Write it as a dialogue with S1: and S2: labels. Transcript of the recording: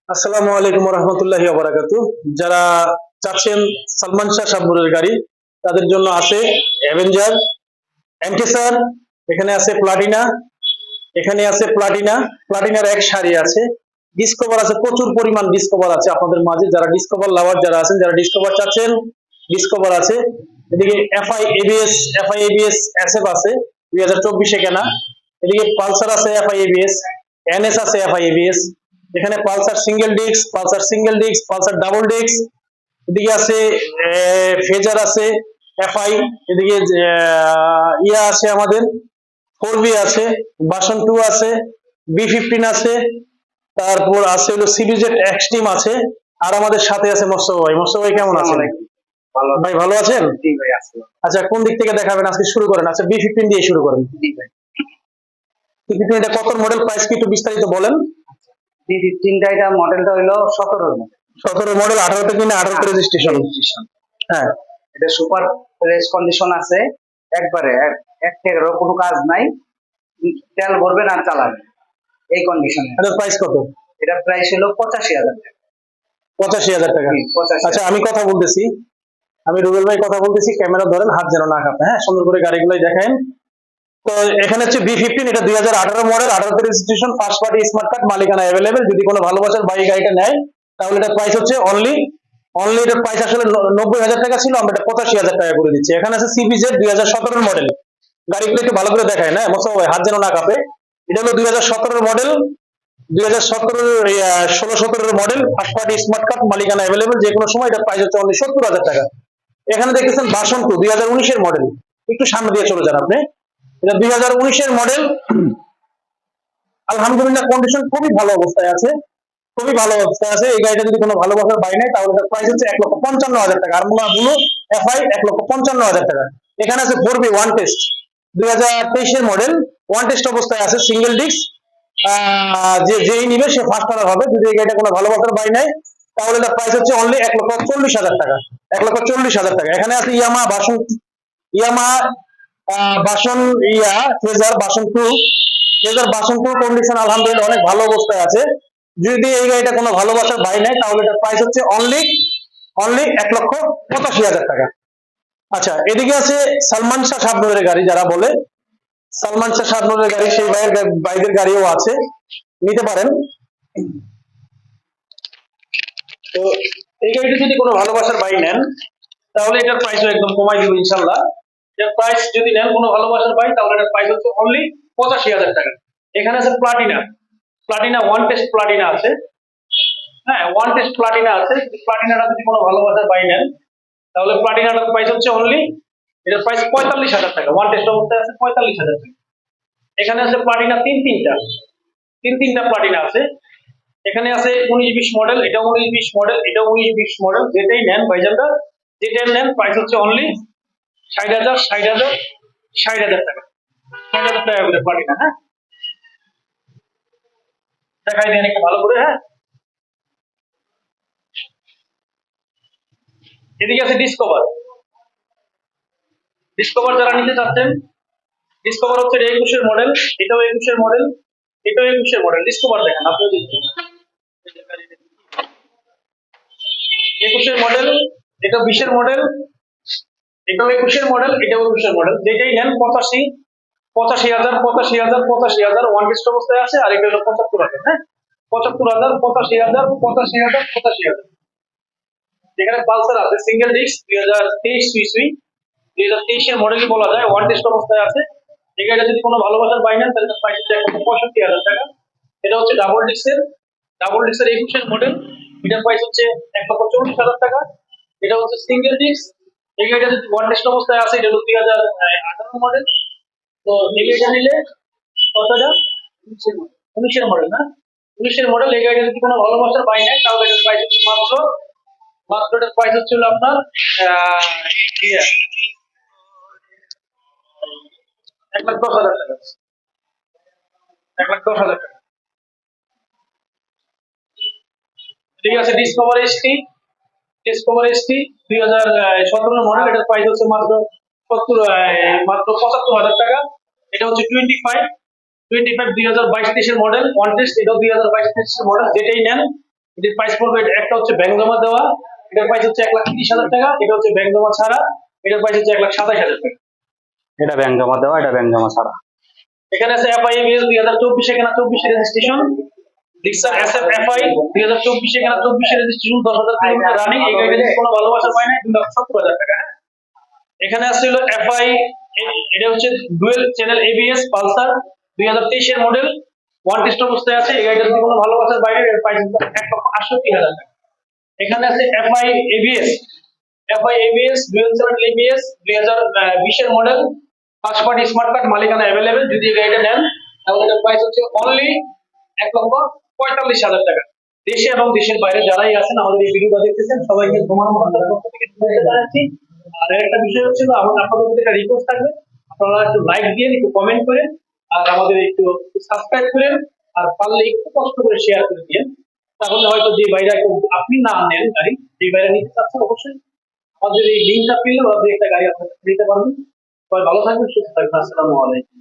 S1: আসসালামু আলাইকুম রহমতুল্লাহি ওয়া যারা চাচ্ছেন সালমান শাহ শাবনুরের গাড়ি তাদের জন্য আছে অ্যাভেঞ্জার, এনকেসার, এখানে আছে প্লাটিনা, এখানে আছে প্লাটিনা, প্লাটিনার এক সারি আছে, ডিসকভার আছে, প্রচুর পরিমাণ ডিসকভার আছে আপনাদের মাঝে। যারা ডিসকভার লাভার যারা আছেন, যারা ডিসকভার চাচ্ছেন, ডিসকভার আছে। এদিকে এফআই এবিএস এসএফ আছে 2024-এ কেনা। এদিকে পালসার আছে এফআই এবিএস, এনএস আছে এফআই এবিএস। এখানে পালসার ডাবল ডিস্ক, এদিকে আছে ফেজার আছে এফআই, এদিকে ইয়া আছে আমাদের 4V আছে, বাসন 2 আছে, বি15 আছে, তারপর আছে হলো সিবিজেড এক্সট্রিম আছে। আর আমাদের সাথে আছে মোস্তফা ভাই। মোস্তফা ভাই কেমন আছেন?
S2: ভালো
S1: ভাই ভালো আছেন?
S2: জি ভাই আসসালাম।
S1: আচ্ছা, কোন দিক থেকে দেখাবেন আজকে? শুরু করেন। আচ্ছা, বি15 দিয়ে শুরু করেন।
S2: জি ভাই,
S1: বি15 এটা কত মডেল, প্রাইস কি একটু বিস্তারিত বলেন।
S2: বি15 এটা মডেলটা হলো 17 মডেল।
S1: 17 মডেল, 18তে কিনে 18তে রেজিস্ট্রেশন। হ্যাঁ,
S2: এটা সুপার ফ্রেশ কন্ডিশন আছে, একবারে এক টাকারও কোনো কাজ নাই, তেল ভরবেন আর চালাবেন এই কন্ডিশনে।
S1: এটার প্রাইস কত?
S2: এটা প্রাইস হলো 85,000 টাকা।
S1: 85,000 টাকা।
S2: জি, 85,000।
S1: আচ্ছা, আমি কথা বলতেছি, আমি রুবেল ভাই কথা বলতেছি, ক্যামেরা ধরেন, হাত যেন না কাঁপে। হ্যাঁ, সুন্দর করে গাড়িগুলোই দেখেন। তো এখানে হচ্ছে বি15, এটা 2018 মডেল, 18তে registration, first party smart card, মালিকানা অ্যাভেলেবেল। যদি কোনো ভালোবাসার ভাই গাড়িটা নেয় তাহলে এটার প্রাইস হচ্ছে অনলি এটার প্রাইস আসলে 90,000 টাকা ছিল, আমরা এটা 85,000 টাকা করে দিচ্ছি। এখানে আছে সিবিজেড 2017 মডেল, গাড়িগুলো একটু ভালো করে দেখায় না মোস্তফা ভাই, হাত যেন না কাঁপে। এটা হলো 2017 model, 2017 16-17 model, first party smart card, মালিকানা অ্যাভেলেবেল। যে কোনো সময় এটার প্রাইস হচ্ছে অনলি 70,000 টাকা। এখানে দেখতেছেন বাসন 2 2019-এর মডেল, একটু সামনে দিয়ে চলে যান আপনি। এটা 2019-এর মডেল, আলহামদুলিল্লাহ কন্ডিশন খুবই ভালো অবস্থায় আছে, খুবই ভালো অবস্থায় আছে। এই গাড়িটা যদি কোনো ভালোবাসার বাই নেয় তাহলে এটার প্রাইস হচ্ছে 1,55,000 টাকা। আরমোলা ব্লু এফআই 1,55,000 টাকা। এখানে আছে 4B ওয়ান টেস্ট 2023-এর মডেল, ওয়ান টেস্ট অবস্থায় আছে, সিঙ্গেল ডিস্ক। যেই নিবে সে ফার্স্ট কালার হবে। যদি এই গাড়িটা কোনো ভালোবাসার বাই নেয় তাহলে এটার প্রাইস হচ্ছে অনলি 1,40,000 টাকা। 1,40,000 টাকা। এখানে আছে ইয়ামা বাসন, ইয়ামা বাসন ফ্রেজার বাসন 2, ফ্রেজার বাসন 2 কন্ডিশন আলহামদুলিল্লাহ অনেক ভালো অবস্থায় আছে। যদি এই গাড়িটা কোনো ভালোবাসার বাই নেয় তাহলে এটার প্রাইস হচ্ছে অনলি 1,85,000 টাকা। আচ্ছা, এদিকে আছে সালমান শাহ শাবনূরের গাড়ি। যারা বলে সালমান শাহ শাবনূরের গাড়ি, সেই ভাইদের গাড়িও আছে, নিতে পারেন। তো এই গাড়িটা যদি কোনো ভালোবাসার বাই নেন তাহলে এটার প্রাইসও একদম কমাই দিব ইনশাল্লাহ। এটার প্রাইস যদি নেন কোনো ভালোবাসার বাই তাহলে এটার প্রাইস হচ্ছে অনলি 85,000 টাকা। এখানে আছে Platina, Platina one test Platina আছে। হ্যাঁ, ওয়ান টেস্ট প্লাটিনা আছে। প্লাটিনাটা যদি কোনো ভালোবাসার বাই নেন তাহলে প্লাটিনাটার প্রাইস হচ্ছে অনলি, এটার প্রাইস 45,000 টাকা। ওয়ান টেস্ট অবস্থায় আছে 45,000 টাকা। এখানে আছে প্লাটিনা তিন তিনটা প্লাটিনা আছে। এখানে আছে 19-20 মডেল, এটা 19-20 মডেল, এটা 19-20 মডেল। যেটাই নেন ভাইজানটা, যেটাই নেন প্রাইস হচ্ছে অনলি 60,000 টাকা। 60,000 টাকা করে প্লাটিনা। হ্যাঁ, দেখাই দেন একটু ভালো করে। হ্যাঁ, এদিকে আছে ডিসকভার। ডিসকভার যারা নিতে চাচ্ছেন, ডিসকভার হচ্ছে 21-এর মডেল, এটাও 21-এর মডেল, এটাও 21-এর মডেল। ডিসকভার দেখেন আপনি, 21-এর মডেল, এটা 20-এর মডেল, এটাও 21-এর মডেল, এটাও 21-এর মডেল। যেটাই নেন 85,000 ওয়ান টেস্ট অবস্থায় আছে। আর এটা হলো 75,000। হ্যাঁ, 75,000, 85,000। যেখানে পালসার আছে সিঙ্গেল ডিস্ক 2023 সুই 2023-এর মডেলই বলা যায়, ওয়ান টেস্ট অবস্থায় আছে। এই গাড়িটা যদি কোনো ভালোবাসার বাই নেন তাহলে প্রাইস হচ্ছে 1,65,000 টাকা। এটা হচ্ছে ডাবল ডিস্কের 21-এর মডেল, এটার প্রাইস হচ্ছে 1,40,000 টাকা। এটা হচ্ছে সিঙ্গেল ডিস্ক। এই গাড়িটা যদি ওয়ান টেস্ট অবস্থায় আছে, এটা হলো 2018 মডেল। তো এই গাড়িটা নিলে কতটা, 19-এর মডেল না, 19-এর মডেল। এই গাড়িটা যদি কোনো ভালোবাসার বাই নেয় তাহলে এটার প্রাইস হচ্ছে মাত্র এটার প্রাইস হচ্ছে হলো আপনার 1,10,000 টাকা। 1,10,000 টাকা। ঠিক আছে, ডিসকভার এসটি 2017 মডেল, এটার প্রাইস হচ্ছে মাত্র 75,000 টাকা। এটা হচ্ছে 25 2022-23-এর মডেল, ওয়ান টেস্ট, এটাও 2022-23-এর মডেল। যেটাই নেন এটির প্রাইস পড়বে, একটা হচ্ছে ব্যাংক জমা দেওয়া, এটার প্রাইস হচ্ছে 1,30,000 টাকা, এটা হচ্ছে ব্যাংক জমা ছাড়া, এটার প্রাইস হচ্ছে 1,27,000 টাকা।
S3: এটা ব্যাংক জমা দেওয়া, এটা ব্যাংক জমা ছাড়া।
S1: এখানে আছে FIABS 2024, এখানে 24 রেজিস্ট্রেশন। লিক্সার SF FI 2024, এখানে 24 রেজিস্ট্রেশন, 10,000 কিলোমিটার রানিং। এই গাড়িটা যদি কোনো ভালোবাসা পায় না, 2,70,000 টাকা। হ্যাঁ, এখানে আছে হলো FI, এটা হচ্ছে ডুয়েল চ্যানেল ABS পালসার 2023 এর মডেল, ওয়ান টেস্ট অবস্থায় আছে। এই গাড়িটা যদি কোনো ভালোবাসার বাইরে, এর প্রাইস 1,68,000 টাকা। এখানে আছে FI ABS dual channel ABS 2020 এর model, first party smart card, মালিকানা অ্যাভেলেবেল। যদি এই গাড়িটা নেন তাহলে এটার প্রাইস হচ্ছে অনলি 1,45,000 টাকা। দেশে এবং দেশের বাইরে যারাই আছেন আমাদের এই ভিডিওটা দেখতেছেন, সবাইকে তোমার মহানতার পক্ষ থেকে ধন্যবাদ জানাচ্ছি। আর একটা বিষয় হচ্ছে যে আপনাদের প্রতি একটা রিকোয়েস্ট থাকবে, আপনারা একটু লাইক দিয়ে, একটু কমেন্ট করেন, আর আমাদের একটু সাবস্ক্রাইব করেন, আর পারলে একটু কষ্ট করে শেয়ার করে দিন। তাহলে হয়তো যে বাইরে আপনি না নেন গাড়ি, যে বাইরে নিতে চাচ্ছেন, অবশ্যই আমাদের এই লিঙ্কটা পেলে আপনি একটা গাড়ি আপনার কাছে নিতে পারবেন। সবাই ভালো থাকবেন, সুস্থ থাকবেন। আসসালামু আলাইকুম।